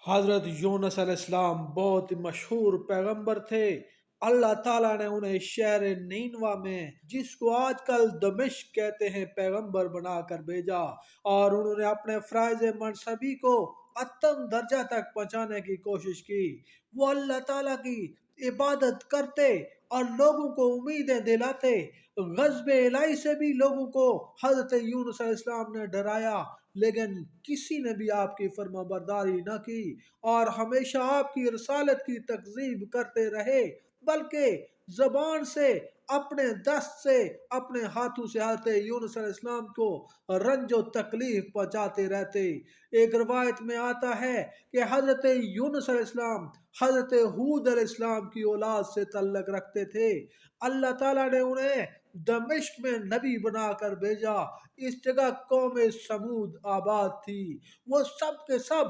حضرت یونس علیہ السلام بہت ہی مشہور پیغمبر تھے۔ اللہ تعالیٰ نے انہیں شہر نینوا میں، جس کو آج کل دمشق کہتے ہیں، پیغمبر بنا کر بھیجا، اور انہوں نے اپنے فرائض منصبی کو اتم درجہ تک پہنچانے کی کوشش کی۔ وہ اللہ تعالیٰ کی عبادت کرتے اور لوگوں کو امیدیں دلاتے۔ غضب الہی سے بھی لوگوں کو حضرت یونس علیہ السلام نے ڈرایا، لیکن کسی نے بھی آپ کی فرما برداری نہ کی اور ہمیشہ آپ کی رسالت کی تکذیب کرتے رہے، بلکہ زبان سے، اپنے دست سے، اپنے ہاتھوں سے حضرت یونس علیہ السلام کو رنج و تکلیف پہنچاتے رہتے۔ ایک روایت میں آتا ہے کہ حضرت یونس علیہ السلام حضرت ہود علیہ السلام کی اولاد سے تعلق رکھتے تھے۔ اللہ تعالیٰ نے انہیں دمشق میں نبی بنا کر بھیجا۔ اس جگہ قوم سمود آباد تھی۔ وہ سب کے سب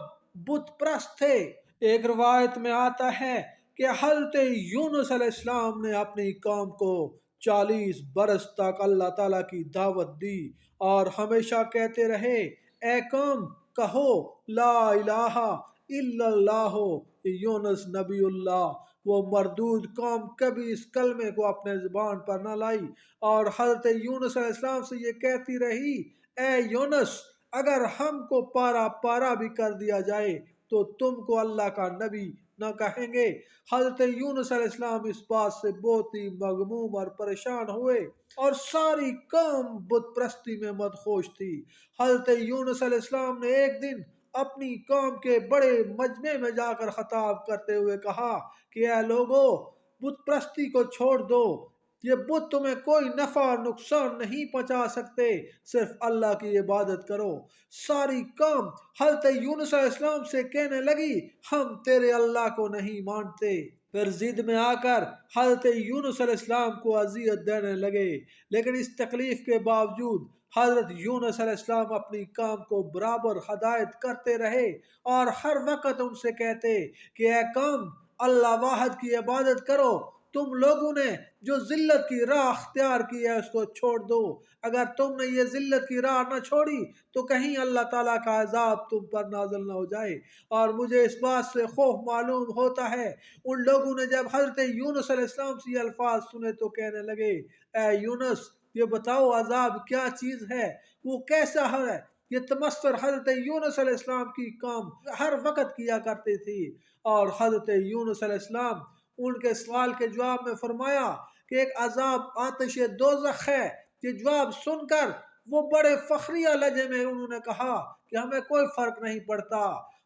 بت پرست تھے۔ ایک روایت میں آتا ہے کہ حضرت یونس علیہ السلام نے اپنی قوم کو 40 برس تک اللہ تعالیٰ کی دعوت دی اور ہمیشہ کہتے رہے، اے قوم کہو لا الہ الا اللہ یونس نبی اللہ۔ وہ مردود قوم کبھی اس کلمے کو اپنے زبان پر نہ لائی اور حضرت یونس علیہ السلام سے یہ کہتی رہی، اے یونس، اگر ہم کو پارا پارا بھی کر دیا جائے تو تم کو اللہ کا نبی نہ کہیں گے۔ حضرت یونس علیہ السلام اس بات سے بہت ہی مغموم اور پریشان ہوئے اور ساری قوم بت پرستی میں مدہوش تھی۔ حضرت یونس علیہ السلام نے ایک دن اپنی قوم کے بڑے مجمع میں جا کر خطاب کرتے ہوئے کہا کہ اے لوگو، بت پرستی کو چھوڑ دو، یہ بت تمہیں کوئی نفع اور نقصان نہیں پہنچا سکتے، صرف اللہ کی عبادت کرو۔ ساری قوم حضرت یونس علیہ السلام سے کہنے لگی، ہم تیرے اللہ کو نہیں مانتے۔ پھر ضد میں آ کر حضرت یونس علیہ السلام کو اذیت دینے لگے، لیکن اس تکلیف کے باوجود حضرت یونس علیہ السلام اپنی قوم کو برابر ہدایت کرتے رہے اور ہر وقت ان سے کہتے کہ اے قوم، اللہ واحد کی عبادت کرو۔ تم لوگوں نے جو ذلت کی راہ اختیار کی ہے اس کو چھوڑ دو۔ اگر تم نے یہ ذلت کی راہ نہ چھوڑی تو کہیں اللہ تعالیٰ کا عذاب تم پر نازل نہ ہو جائے۔ اور مجھے اس بات سے خوف معلوم ہوتا ہے، ان لوگوں نے جب حضرت یونس علیہ السلام سے یہ الفاظ سنے تو کہنے لگے، اے یونس، یہ بتاؤ عذاب کیا چیز ہے، وہ کیسا ہے؟ یہ تمثل حضرت یونس علیہ السلام کی قوم ہر وقت کیا کرتی تھی۔ اور حضرت یونس علیہ السلام ان کے سوال کے جواب میں فرمایا کہ ایک عذاب آتش دوزخ ہے۔ یہ جواب سن کر وہ بڑے فخریہ لہجے میں انہوں نے کہا کہ ہمیں کوئی فرق نہیں پڑتا۔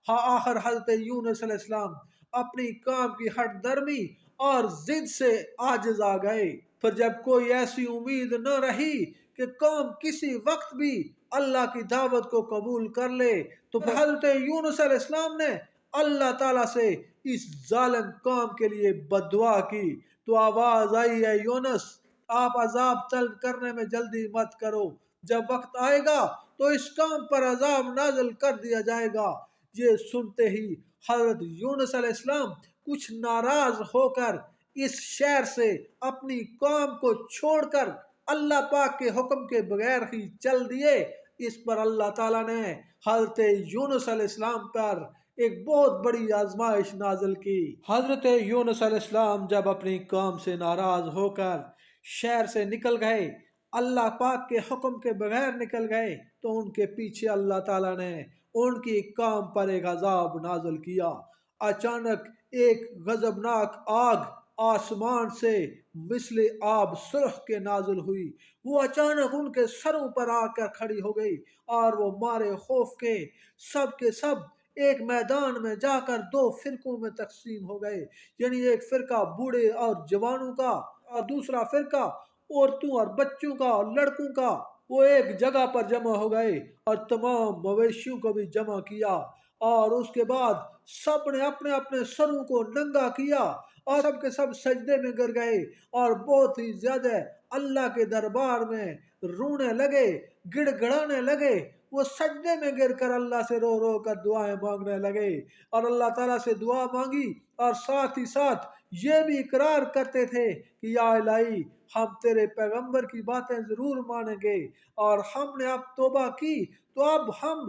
ہاں، آخر حضرت یونس علیہ السلام اپنی قوم کی ہٹ درمی اور ضد سے عاجز آ گئے۔ پھر جب کوئی ایسی امید نہ رہی کہ قوم کسی وقت بھی اللہ کی دعوت کو قبول کر لے تو پھر حضرت یونس علیہ السلام نے اللہ تعالیٰ سے اس ظالم قوم کے لیے بد دعا کی۔ تو آواز آئی، اے یونس، آپ عذاب طلب کرنے میں جلدی مت کرو، جب وقت آئے گا تو اس قوم پر عذاب نازل کر دیا جائے گا۔ یہ سنتے ہی حضرت یونس علیہ السلام کچھ ناراض ہو کر اس شہر سے اپنی قوم کو چھوڑ کر اللہ پاک کے حکم کے بغیر ہی چل دیے۔ اس پر اللہ تعالیٰ نے حضرت یونس علیہ السلام پر ایک بہت بڑی آزمائش نازل کی۔ حضرت یونس علیہ السلام جب اپنی قوم سے ناراض ہو کر شہر سے نکل گئے، اللہ پاک کے حکم کے بغیر نکل گئے، تو ان کے پیچھے اللہ تعالیٰ نے ان کی قوم پر ایک عذاب نازل کیا۔ اچانک ایک غضبناک آگ آسمان سے مثل آب سرخ کے نازل ہوئی۔ وہ اچانک ان کے سروں پر آ کر کھڑی ہو گئی اور وہ مارے خوف کے سب ایک میدان میں جا کر دو فرقوں میں تقسیم ہو گئے، یعنی ایک فرقہ بوڑھے اور جوانوں کا اور دوسرا فرقہ عورتوں اور بچوں کا اور لڑکوں کا۔ وہ ایک جگہ پر جمع ہو گئے اور تمام مویشیوں کو بھی جمع کیا، اور اس کے بعد سب نے اپنے اپنے سروں کو ننگا کیا اور سب کے سب سجدے میں گر گئے اور بہت ہی زیادہ اللہ کے دربار میں رونے لگے، گڑ گڑانے لگے۔ وہ سجدے میں گر کر اللہ سے رو رو کر دعائیں مانگنے لگے اور اللہ تعالیٰ سے دعا مانگی، اور ساتھ ہی ساتھ یہ بھی اقرار کرتے تھے کہ یا الہی، ہم تیرے پیغمبر کی باتیں ضرور مانیں گے، اور ہم نے اب توبہ کی تو اب ہم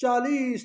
40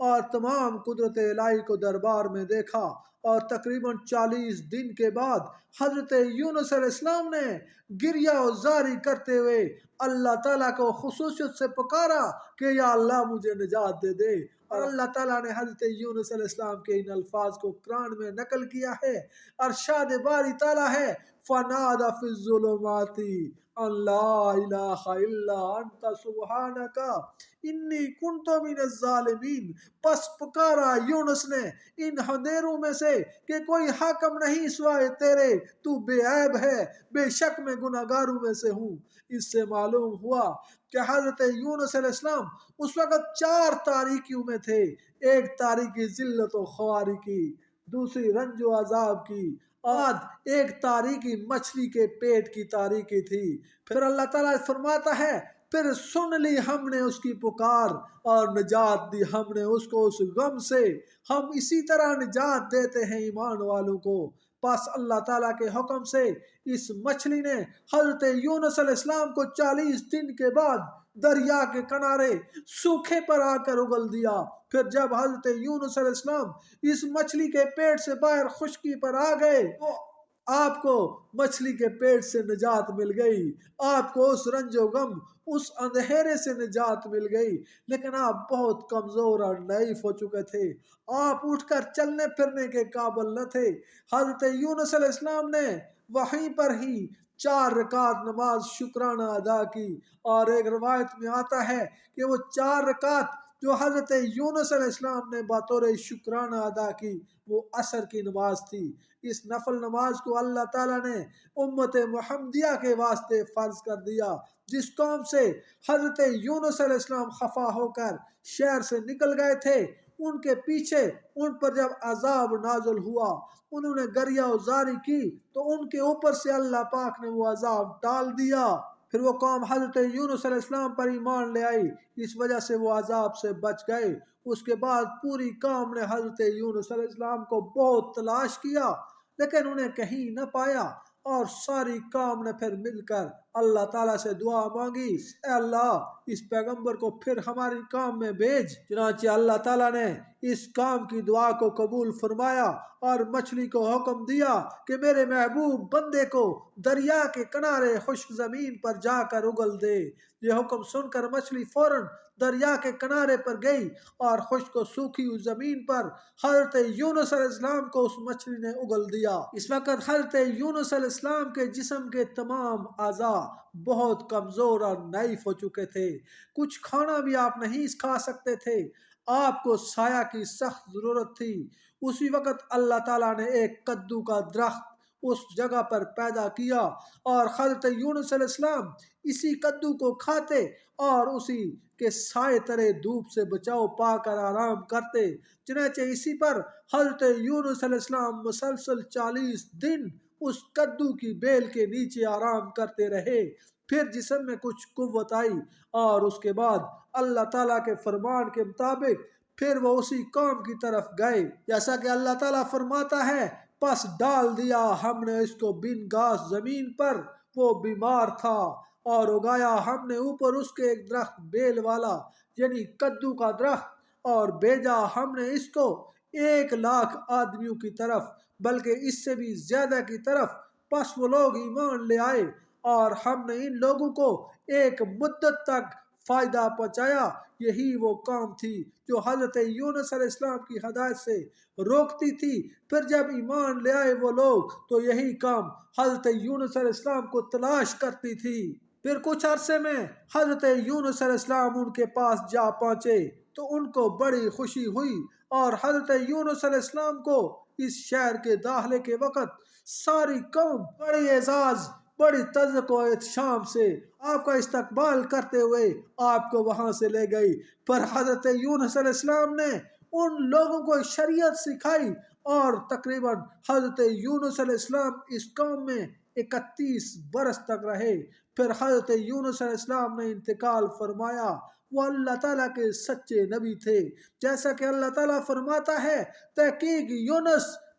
اور تمام قدرت الہی کو دربار میں دیکھا، اور تقریباً 40 دن کے بعد حضرت یونس علیہ السلام نے گریہ و زاری کرتے ہوئے اللہ تعالیٰ کو خصوصیت سے پکارا کہ یا اللہ مجھے نجات دے دے، اور اللہ تعالیٰ نے حضرت یونس علیہ السلام کے ان الفاظ کو قرآن میں نقل کیا ہے۔ ارشاد باری تعالیٰ ہے فَنَادَ فِي الظُّلُمَاتِ ان لا الہ الا انت سبحانک انی کنت من الظالمین، پس پکارا یونس نے ان اندھیروں میں سے کہ کوئی حاکم نہیں سوائے تیرے، تو بے عیب ہے، بے شک میں گناہگاروں میں سے ہوں۔ اس سے معلوم ہوا کہ حضرت یونس علیہ السلام اس وقت 4 تاریکیوں میں تھے، ایک تاریکی ذلت و خواری کی، دوسری رنج و عذاب کی، اور ایک تاریکی مچھلی کے پیٹ کی تاریکی تھی۔ پھر اللہ تعالیٰ فرماتا ہے پھر سن لی ہم نے اس کی پکار اور نجات دی ہم نے اس کو اس غم سے، ہم اسی طرح نجات دیتے ہیں ایمان والوں کو۔ پس اللہ تعالیٰ کے حکم سے اس مچھلی نے حضرت یونس علیہ السلام کو 40 دن کے بعد دریا کے کنارے سوکھے پر آ کر اگل دیا۔ پھر جب حضرت یونس علیہ السلام اس مچھلی کے پیٹ سے باہر خشکی پر آ گئے تو آپ کو مچھلی کے پیٹ سے نجات مل گئی، آپ کو اس رنج و غم، اس اندھیرے سے نجات مل گئی، لیکن آپ بہت کمزور اور ضعیف ہو چکے تھے، آپ اٹھ کر چلنے پھرنے کے قابل نہ تھے۔ حضرت یونس علیہ السلام نے وہیں پر ہی 4 رکعت نماز شکرانہ ادا کی، اور ایک روایت میں آتا ہے کہ وہ 4 رکعت جو حضرت یونس علیہ السلام نے بطور شکرانہ ادا کی وہ عصر کی نماز تھی۔ اس نفل نماز کو اللہ تعالیٰ نے امت محمدیہ کے واسطے فرض کر دیا۔ جس قوم سے حضرت یونس علیہ السلام خفا ہو کر شہر سے نکل گئے تھے، ان کے پیچھے ان پر جب عذاب نازل ہوا، انہوں نے گریہ و زاری کی تو ان کے اوپر سے اللہ پاک نے وہ عذاب ڈال دیا۔ پھر وہ قوم حضرت یونس علیہ السلام پر ایمان لے آئی، اس وجہ سے وہ عذاب سے بچ گئے۔ اس کے بعد پوری قوم نے حضرت یونس علیہ السلام کو بہت تلاش کیا لیکن انہیں کہیں نہ پایا، اور ساری قوم نے پھر مل کر اللہ تعالیٰ سے دعا مانگی، اے اللہ اس پیغمبر کو پھر ہماری قوم میں بھیج۔ چنانچہ اللہ تعالیٰ نے اس قوم کی دعا کو قبول فرمایا اور مچھلی کو حکم دیا کہ میرے محبوب بندے کو دریا کے کنارے خشک زمین پر جا کر اگل دے۔ یہ حکم سن کر مچھلی فوراً دریا کے کنارے پر گئی اور خشک و سوکھی ہوئی زمین پر حضرت یونس علیہ السلام کو اس مچھلی نے اگل دیا۔ اس وقت حضرت یونس علیہ السلام کے جسم کے تمام اعضاء بہت کمزور اور ضعیف ہو چکے تھے، کچھ کھانا بھی آپ نہیں کھا سکتے تھے، آپ کو سایہ کی سخت ضرورت تھی۔ اسی وقت اللہ تعالیٰ نے ایک کدو کا درخت اس جگہ پر پیدا کیا اور حضرت یونس علیہ السلام اسی کدو کو کھاتے اور اسی کے سائے تلے دھوپ سے بچاؤ پا کر آرام کرتے۔ چنانچہ اسی پر حضرت یونس علیہ السلام مسلسل 40 دن اس کدو کی بیل کے نیچے آرام کرتے رہے۔ پھر جسم میں کچھ قوت آئی اور اس کے بعد اللہ تعالیٰ کے فرمان کے مطابق پھر وہ اسی قوم کی طرف گئے، جیسا کہ اللہ تعالیٰ فرماتا ہے پس ڈال دیا ہم نے اس کو بن گھاس زمین پر، وہ بیمار تھا، اور اگایا ہم نے اوپر اس کے ایک درخت بیل والا یعنی کدو کا درخت، اور بھیجا ہم نے اس کو 1,00,000 آدمیوں کی طرف بلکہ اس سے بھی زیادہ کی طرف۔ پس وہ لوگ ایمان لے آئے اور ہم نے ان لوگوں کو ایک مدت تک فائدہ پہنچایا۔ یہی وہ قوم تھی جو حضرت یونس علیہ السلام کی ہدایت سے روکتی تھی۔ پھر جب ایمان لے آئے وہ لوگ تو یہی قوم حضرت یونس علیہ السلام کو تلاش کرتی تھی۔ پھر کچھ عرصے میں حضرت یونس علیہ السلام ان کے پاس جا پہنچے تو ان کو بڑی خوشی ہوئی، اور حضرت یونس علیہ السلام کو اس شہر کے داخلے کے وقت ساری قوم بڑی اعزاز، بڑی تذک و احتشام سے آپ کا استقبال کرتے ہوئے آپ کو وہاں سے لے گئی۔ پر حضرت یونس علیہ السلام نے ان لوگوں کو شریعت سکھائی، اور تقریباً حضرت یونس علیہ السلام اس قوم میں 31 برس تک رہے۔ پھر حضرت یونس علیہ السلام نے انتقال فرمایا۔ وہ اللہ تعالیٰ کے سچے نبی تھے، جیسا کہ اللہ تعالیٰ فرماتا ہے تحقیق یونس